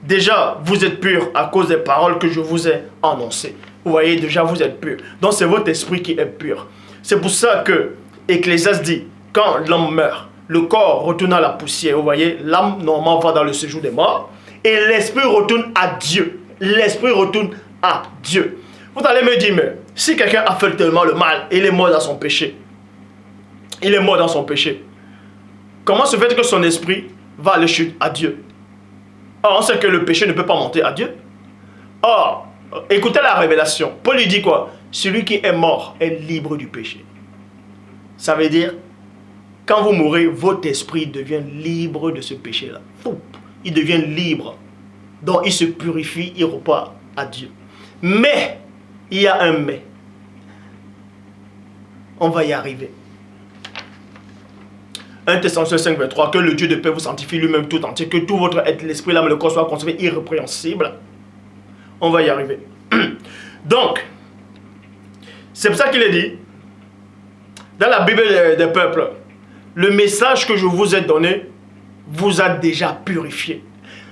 Déjà, vous êtes purs à cause des paroles que je vous ai annoncées. Vous voyez, déjà vous êtes purs. Donc c'est votre esprit qui est pur. C'est pour ça que Ecclésiaste dit, quand l'homme meurt, le corps retourne à la poussière. Vous voyez, l'âme normalement va dans le séjour des morts. Et l'esprit retourne à Dieu. L'esprit retourne à Dieu. Vous allez me dire, mais si quelqu'un a fait tellement le mal, il est mort dans son péché. Il est mort dans son péché. Comment se fait que son esprit va aller chuter à Dieu? Or, on sait que le péché ne peut pas monter à Dieu. Or, écoutez la révélation. Paul lui dit quoi? Celui qui est mort est libre du péché. Ça veut dire, quand vous mourrez, votre esprit devient libre de ce péché-là. Il devient libre. Donc, il se purifie, il repart à Dieu. Mais, il y a un mais. On va y arriver. 1 Thessaloniciens 5, 23, que le Dieu de paix vous sanctifie lui-même tout entier, que tout votre être, l'esprit, l'âme et le corps soient conservés irrépréhensibles. On va y arriver. Donc, c'est pour ça qu'il est dit, dans la Bible des peuples, le message que je vous ai donné vous a déjà purifié.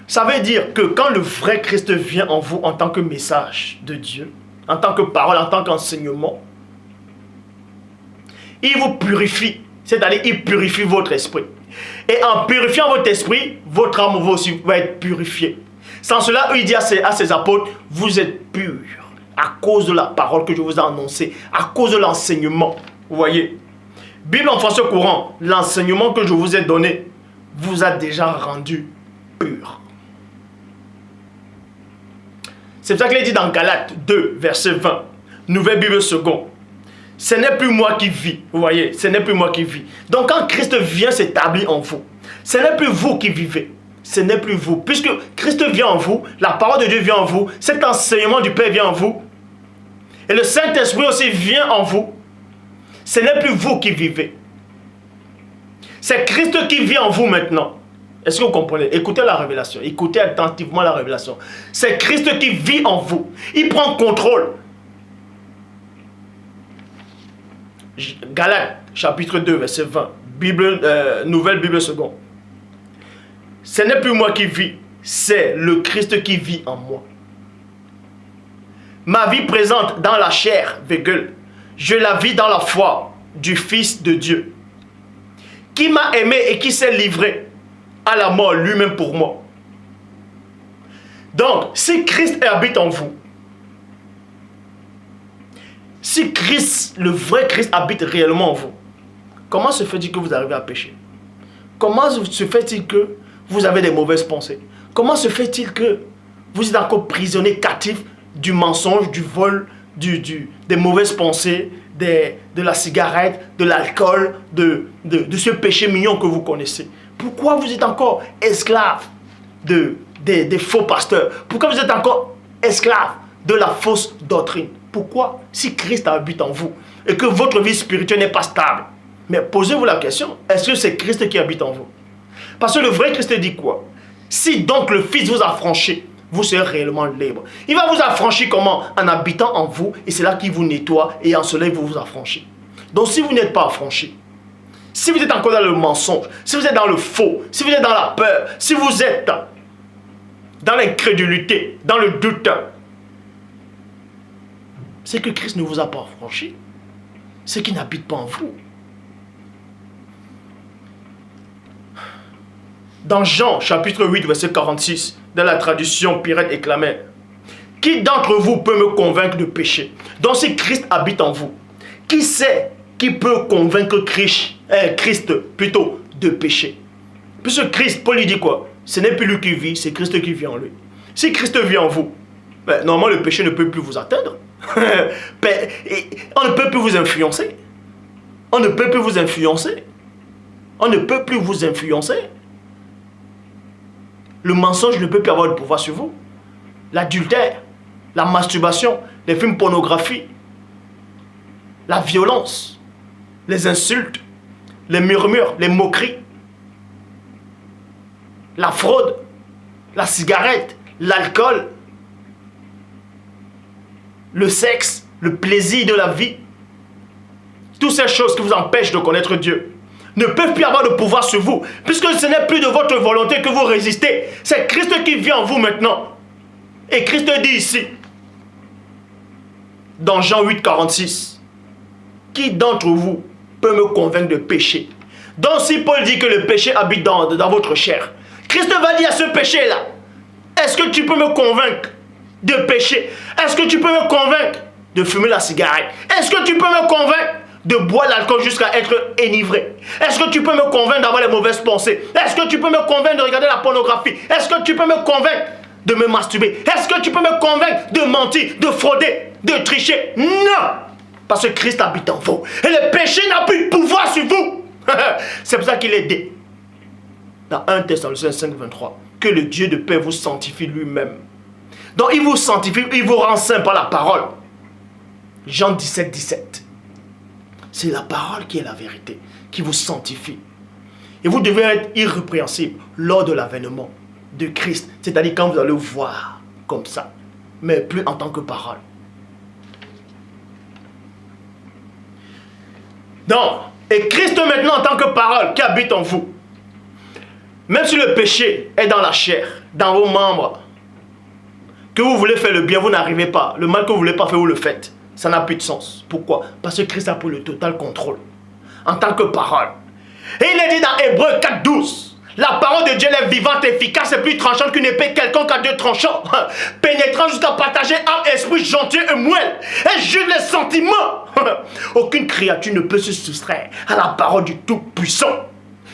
Ça veut dire que quand le vrai Christ vient en vous en tant que message de Dieu, en tant que parole, en tant qu'enseignement, il vous purifie. C'est-à-dire, il purifie votre esprit. Et en purifiant votre esprit, votre âme aussi va être purifiée. Sans cela, il dit à ses apôtres, vous êtes purs à cause de la parole que je vous ai annoncée, à cause de l'enseignement. Vous voyez, Bible en français courant, l'enseignement que je vous ai donné vous a déjà rendu pur. C'est pour ça qu'il est dit dans Galates 2, verset 20, Nouvelle Bible seconde. Ce n'est plus moi qui vis, vous voyez, ce n'est plus moi qui vis. Donc quand Christ vient s'établir en vous, ce n'est plus vous qui vivez, ce n'est plus vous. Puisque Christ vient en vous, la parole de Dieu vient en vous, cet enseignement du Père vient en vous, et le Saint-Esprit aussi vient en vous, ce n'est plus vous qui vivez. C'est Christ qui vit en vous maintenant. Est-ce que vous comprenez? Écoutez la révélation, écoutez attentivement la révélation. C'est Christ qui vit en vous, il prend contrôle. Galates, chapitre 2, verset 20, Nouvelle Bible seconde. Ce n'est plus moi qui vis, c'est le Christ qui vit en moi. Ma vie présente dans la chair, je la vis dans la foi du Fils de Dieu, qui m'a aimé et qui s'est livré à la mort lui-même pour moi. Donc, si Christ habite en vous, si Christ, le vrai Christ habite réellement en vous, comment se fait-il que vous arrivez à pécher? Comment se fait-il que vous avez des mauvaises pensées? Comment se fait-il que vous êtes encore prisonnier, captif du mensonge, du vol, des mauvaises pensées, de la cigarette, de l'alcool, de ce péché mignon que vous connaissez? Pourquoi vous êtes encore esclave des faux pasteurs? Pourquoi vous êtes encore esclave de la fausse doctrine? Pourquoi? Si Christ habite en vous et que votre vie spirituelle n'est pas stable. Mais posez-vous la question, est-ce que c'est Christ qui habite en vous? Parce que le vrai Christ dit quoi? Si donc le Fils vous affranchit, vous serez réellement libre. Il va vous affranchir comment? En habitant en vous, et c'est là qu'il vous nettoie, et en cela il vous affranchit. Donc si vous n'êtes pas affranchi, si vous êtes encore dans le mensonge, si vous êtes dans le faux, si vous êtes dans la peur, si vous êtes dans l'incrédulité, dans le doute, c'est que Christ ne vous a pas affranchi. C'est qu'il n'habite pas en vous. Dans Jean, chapitre 8, verset 46, dans la traduction Pirette et Clamère, qui d'entre vous peut me convaincre de péché? Donc si Christ habite en vous, qui sait qui peut convaincre Christ plutôt de péché? Puisque Christ, Paul lui dit quoi? Ce n'est plus lui qui vit, c'est Christ qui vit en lui. Si Christ vit en vous, normalement le péché ne peut plus vous atteindre. On ne peut plus vous influencer. On ne peut plus vous influencer. On ne peut plus vous influencer. Le mensonge ne peut plus avoir de pouvoir sur vous. L'adultère, la masturbation, les films pornographiques, la violence, les insultes, les murmures, les moqueries, la fraude, la cigarette, l'alcool, le sexe, le plaisir de la vie, toutes ces choses qui vous empêchent de connaître Dieu ne peuvent plus avoir de pouvoir sur vous, puisque ce n'est plus de votre volonté que vous résistez. C'est Christ qui vit en vous maintenant. Et Christ dit ici, dans Jean 8, 46, qui d'entre vous peut me convaincre de péché? Donc si Paul dit que le péché habite dans votre chair, Christ va dire à ce péché-là, est-ce que tu peux me convaincre de péché? Est-ce que tu peux me convaincre de fumer la cigarette? Est-ce que tu peux me convaincre de boire l'alcool jusqu'à être enivré? Est-ce que tu peux me convaincre d'avoir les mauvaises pensées? Est-ce que tu peux me convaincre de regarder la pornographie? Est-ce que tu peux me convaincre de me masturber? Est-ce que tu peux me convaincre de mentir, de frauder, de tricher? Non! Parce que Christ habite en vous. Et le péché n'a plus de pouvoir sur vous. C'est pour ça qu'il est dit dans 1 Thessaloniciens 5, 23 que le Dieu de paix vous sanctifie lui-même. Donc il vous sanctifie, il vous rend saint par la parole. Jean 17, 17. C'est la parole qui est la vérité, qui vous sanctifie. Et vous devez être irrépréhensible lors de l'avènement de Christ. C'est-à-dire quand vous allez voir comme ça, mais plus en tant que parole. Donc, et Christ maintenant en tant que parole qui habite en vous. Même si le péché est dans la chair, dans vos membres, que vous voulez faire le bien, vous n'arrivez pas. Le mal que vous ne voulez pas faire, vous le faites. Ça n'a plus de sens. Pourquoi? Parce que Christ a pris le total contrôle. En tant que parole. Et il est dit dans Hébreux 4, 12. La parole de Dieu elle est vivante, efficace et plus tranchante qu'une épée quelconque à deux tranchants, pénétrant jusqu'à partager âme, esprit, gentil et moelle, et juge les sentiments. Aucune créature ne peut se soustraire à la parole du Tout-Puissant.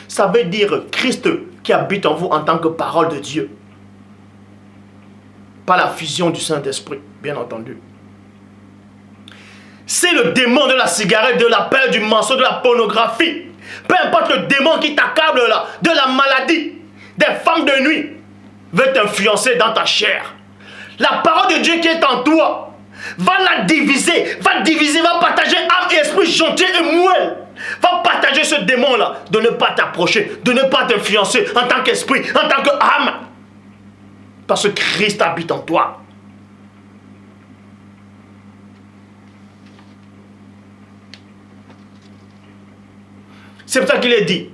Ça veut dire Christ qui habite en vous en tant que parole de Dieu. Pas la fusion du Saint-Esprit, bien entendu. C'est le démon de la cigarette, de la peur, du mensonge, de la pornographie. Peu importe le démon qui t'accable là, de la maladie, des femmes de nuit, veut t'influencer dans ta chair. La parole de Dieu qui est en toi va la diviser, va partager âme et esprit gentil et moelle. Va partager ce démon là, de ne pas t'approcher, de ne pas t'influencer en tant qu'esprit, en tant qu'âme. Parce que Christ habite en toi. C'est pour ça qu'il est dit.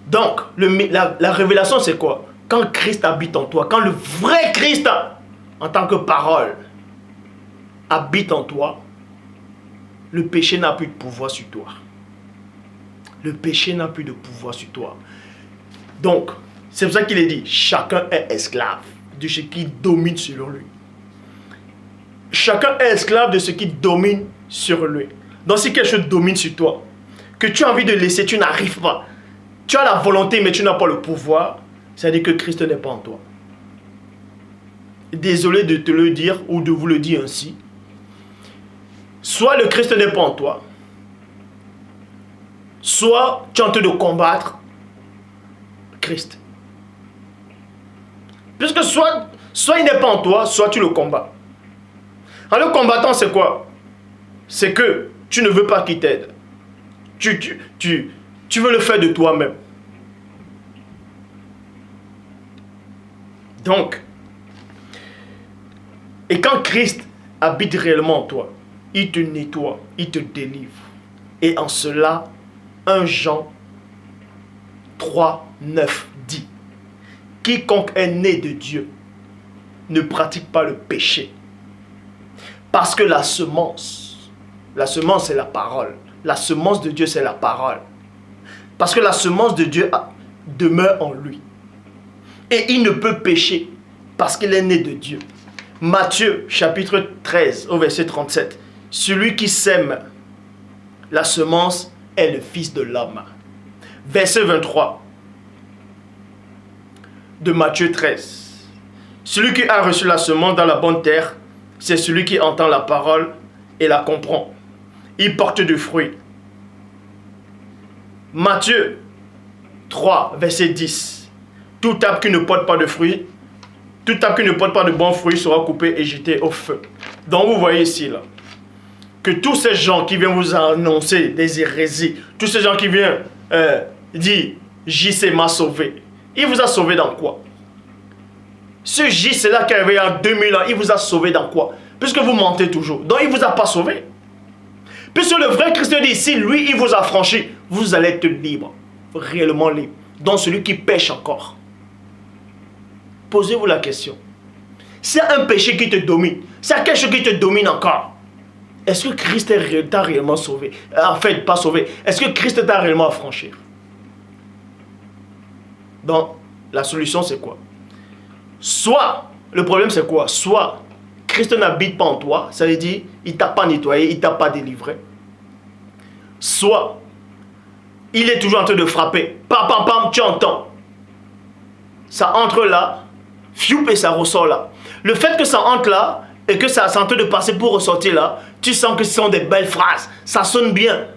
Donc, la révélation, c'est quoi? Quand Christ habite en toi, quand le vrai Christ, en tant que parole, habite en toi, le péché n'a plus de pouvoir sur toi. Le péché n'a plus de pouvoir sur toi. Donc, c'est pour ça qu'il est dit, chacun est esclave de ce qui domine sur lui. Chacun est esclave de ce qui domine sur lui. Donc, si quelque chose domine sur toi, que tu as envie de laisser, tu n'arrives pas. Tu as la volonté, mais tu n'as pas le pouvoir. C'est-à-dire que Christ n'est pas en toi. Désolé de te le dire ou de vous le dire ainsi. Soit le Christ n'est pas en toi, soit tu es en train de combattre Christ. Puisque soit il n'est pas en toi, soit tu le combats. En le combattant, c'est quoi? C'est que tu ne veux pas qu'il t'aide. Tu veux le faire de toi-même. Donc, et quand Christ habite réellement en toi, il te nettoie, il te délivre. Et en cela, 1 Jean 3, 9 dit, quiconque est né de Dieu ne pratique pas le péché. Parce que la semence c'est la parole. La semence de Dieu, c'est la parole. Parce que la semence de Dieu demeure en lui. Et il ne peut pécher parce qu'il est né de Dieu. Matthieu, chapitre 13, au verset 37. Celui qui sème la semence est le Fils de l'homme. Verset 23 de Matthieu 13. Celui qui a reçu la semence dans la bonne terre, c'est celui qui entend la parole et la comprend. Il porte du fruit. Matthieu 3, verset 10. Tout arbre qui ne porte pas de fruits, tout arbre qui ne porte pas de bons fruits sera coupé et jeté au feu. Donc vous voyez ici là, que tous ces gens qui viennent vous annoncer des hérésies, tous ces gens qui viennent dire JC m'a sauvé, il vous a sauvé dans quoi? Ce JC là qui est arrivé en 2000 ans, il vous a sauvé dans quoi? Puisque vous mentez toujours. Donc il ne vous a pas sauvé. Puisque le vrai Christ dit ici, lui, il vous a franchi, vous allez être libre, réellement libre. Donc celui qui pêche encore. Posez-vous la question. S'il y a un péché qui te domine, s'il y a quelque chose qui te domine encore, est-ce que Christ t'a réellement sauvé? En fait, pas sauvé. Est-ce que Christ t'a réellement affranchi? Donc, la solution c'est quoi? Soit, le problème c'est quoi? Soit Christ n'habite pas en toi, ça veut dire il ne t'a pas nettoyé, il ne t'a pas délivré. Soit il est toujours en train de frapper. Pam, pam, pam, tu entends. Ça entre là, fioup, et ça ressort là. Le fait que ça entre là et que ça est en train de passer pour ressortir là, tu sens que ce sont des belles phrases. Ça sonne bien.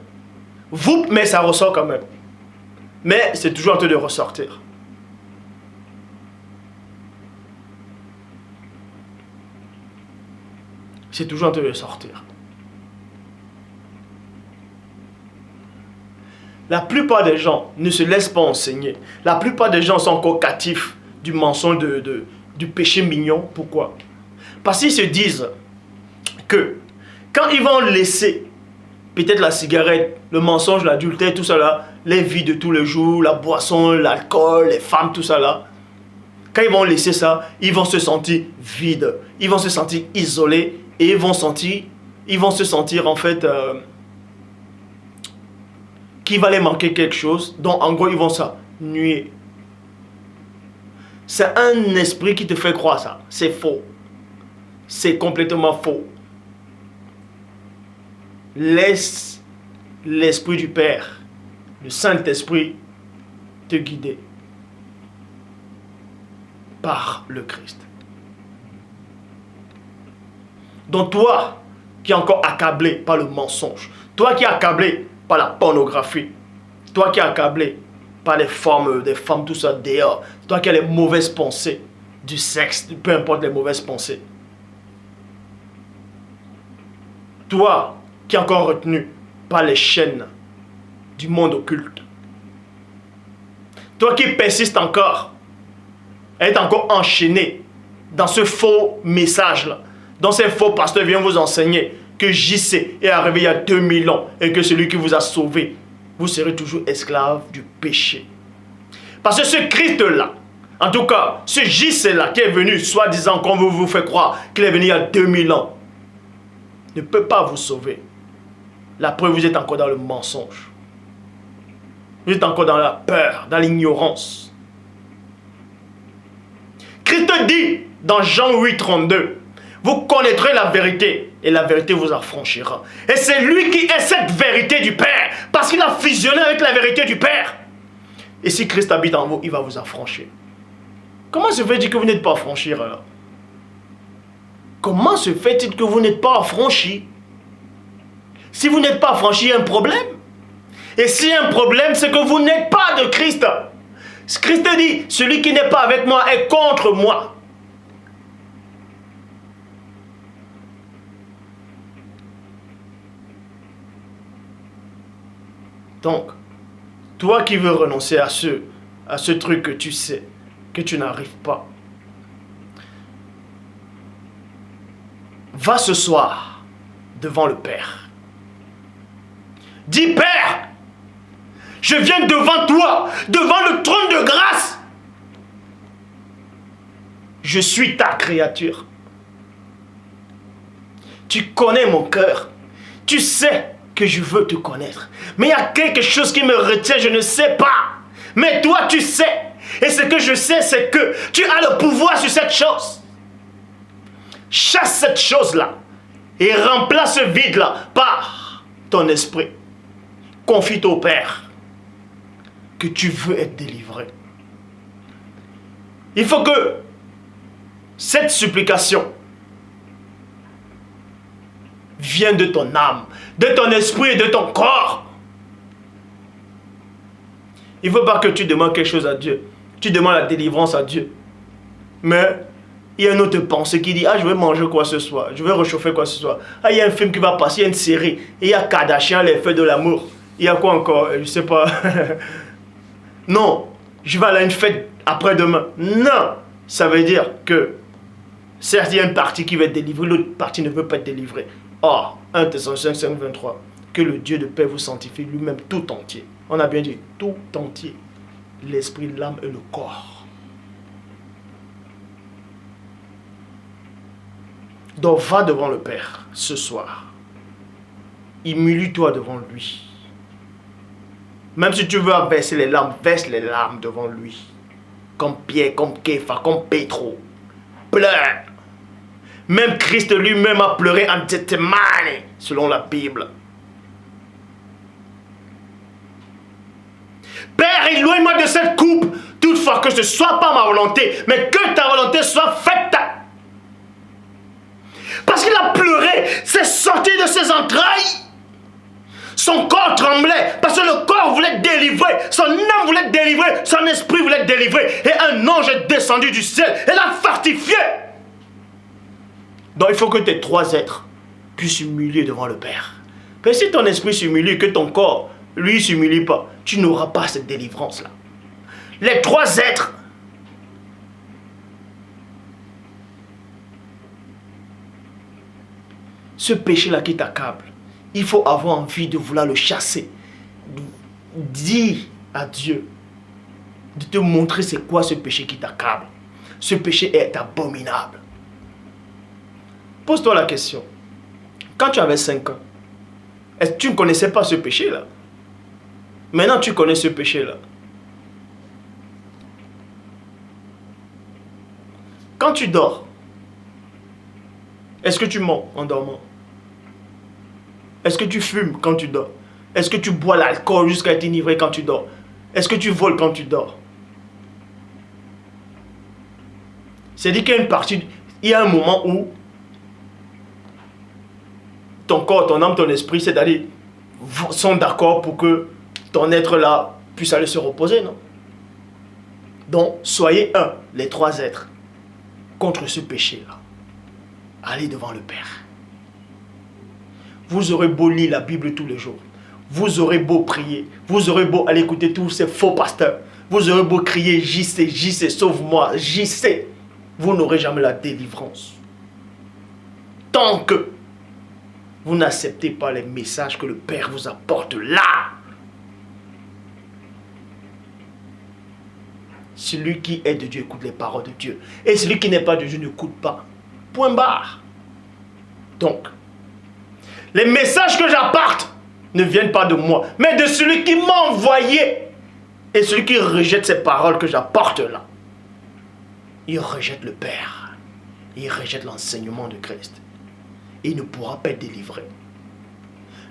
Vous, mais ça ressort quand même. Mais c'est toujours en train de ressortir. C'est toujours en train de sortir. La plupart des gens ne se laissent pas enseigner. La plupart des gens sont encore captifs du mensonge, du péché mignon. Pourquoi? Parce qu'ils se disent que quand ils vont laisser peut-être la cigarette, le mensonge, l'adultère, tout ça là, les vies de tous les jours, la boisson, l'alcool, les femmes, tout ça là, quand ils vont laisser ça, ils vont se sentir vides. Ils vont se sentir isolés et ils vont se sentir en fait qu'il va les manquer quelque chose. Donc en gros, ils vont s'ennuyer. C'est un esprit qui te fait croire ça. C'est faux. C'est complètement faux. Laisse l'Esprit du Père, le Saint-Esprit, te guider par le Christ. Donc toi qui es encore accablé par le mensonge, toi qui es accablé par la pornographie, toi qui es accablé par les formes des femmes, tout ça dehors, toi qui as les mauvaises pensées du sexe, peu importe les mauvaises pensées, toi qui es encore retenu par les chaînes du monde occulte, toi qui persistes encore, être encore enchaîné dans ce faux message-là, dans ces faux pasteurs viennent vous enseigner que JC est arrivé il y a 2000 ans et que celui qui vous a sauvé, vous serez toujours esclave du péché. Parce que ce Christ-là, en tout cas, ce JC-là qui est venu, soi-disant, qu'on vous fait croire qu'il est venu il y a 2000 ans, ne peut pas vous sauver. La preuve, vous êtes encore dans le mensonge. Vous êtes encore dans la peur, dans l'ignorance. Christ dit dans Jean 8, 32, vous connaîtrez la vérité et la vérité vous affranchira. Et c'est lui qui est cette vérité du Père, parce qu'il a fusionné avec la vérité du Père. Et si Christ habite en vous, il va vous affranchir. Comment se fait-il que vous n'êtes pas affranchi alors? Comment se fait-il que vous n'êtes pas affranchi? Si vous n'êtes pas affranchi, il y a un problème. Et s'il y a un problème, c'est que vous n'êtes pas de Christ. Christ dit, celui qui n'est pas avec moi est contre moi. Donc, toi qui veux renoncer à ce truc que tu sais, que tu n'arrives pas, va ce soir devant le Père. Dis, Père, je viens devant toi, devant le trône de grâce. Je suis ta créature. Tu connais mon cœur. Tu sais que je veux te connaître. Mais il y a quelque chose qui me retient, je ne sais pas. Mais toi, tu sais. Et ce que je sais, c'est que tu as le pouvoir sur cette chose. Chasse cette chose-là et remplace ce vide-là par ton esprit. Confie au Père que tu veux être délivré. Il faut que cette supplication vienne de ton âme, de ton esprit et de ton corps. Il ne faut pas que tu demandes quelque chose à Dieu. Tu demandes la délivrance à Dieu. Mais il y a une autre pensée qui dit, ah, je vais manger quoi ce soir, je vais réchauffer quoi ce soir. Ah, il y a un film qui va passer, il y a une série. Et il y a Kardashian, les feux de l'amour. Il y a quoi encore? Je ne sais pas. Non, je vais aller à une fête après-demain. Non, ça veut dire que certes, il y a une partie qui va être délivrée, l'autre partie ne veut pas être délivrée. Or, 1 Thessaloniciens 5, 23, que le Dieu de paix vous sanctifie lui-même tout entier. On a bien dit, tout entier. L'esprit, l'âme et le corps. Donc, va devant le Père ce soir. Humilie-toi devant lui. Même si tu veux verser les larmes, verse les larmes devant lui. Comme Pierre, comme Képha, comme Pétro. Pleure. Même Christ lui-même a pleuré en Gethsémani, selon la Bible. Père, éloigne-moi de cette coupe, toutefois que ce ne soit pas ma volonté, mais que ta volonté soit faite. Parce qu'il a pleuré, c'est sorti de ses entrailles. Son corps tremblait, parce que le corps voulait être délivré, son âme voulait être délivrée, son esprit voulait être délivré. Et un ange est descendu du ciel et l'a fortifié. Donc il faut que tes trois êtres puissent s'humilier devant le Père. Mais si ton esprit s'humilie, que ton corps, lui, ne s'humilie pas, tu n'auras pas cette délivrance-là. Les trois êtres. Ce péché-là qui t'accable, il faut avoir envie de vouloir le chasser. Dis à Dieu de te montrer c'est quoi ce péché qui t'accable. Ce péché est abominable. Pose-toi la question. Quand tu avais 5 ans, est-ce que tu ne connaissais pas ce péché-là? Maintenant, tu connais ce péché-là. Quand tu dors, est-ce que tu mens en dormant? Est-ce que tu fumes quand tu dors? Est-ce que tu bois l'alcool jusqu'à être enivré quand tu dors? Est-ce que tu voles quand tu dors? C'est-à-dire qu'il y a une partie, il y a un moment où ton corps, ton âme, ton esprit, c'est-à-dire, sont d'accord pour que ton être là puisse aller se reposer, non? Donc, soyez un, les trois êtres, contre ce péché-là. Allez devant le Père. Vous aurez beau lire la Bible tous les jours. Vous aurez beau prier. Vous aurez beau aller écouter tous ces faux pasteurs. Vous aurez beau crier JC, JC, sauve-moi, JC. Vous n'aurez jamais la délivrance. Tant que vous n'acceptez pas les messages que le Père vous apporte là. Celui qui est de Dieu écoute les paroles de Dieu. Et celui qui n'est pas de Dieu n'écoute pas. Point barre. Donc, les messages que j'apporte ne viennent pas de moi, mais de celui qui m'a envoyé. Et celui qui rejette ces paroles que j'apporte là, il rejette le Père. Il rejette l'enseignement de Christ. Et il ne pourra pas être délivré.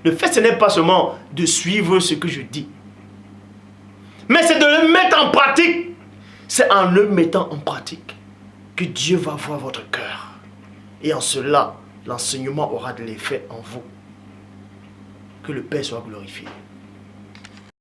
Le fait, ce n'est pas seulement de suivre ce que je dis, mais c'est de le mettre en pratique. C'est en le mettant en pratique que Dieu va voir votre cœur. Et en cela, l'enseignement aura de l'effet en vous. Que le Père soit glorifié.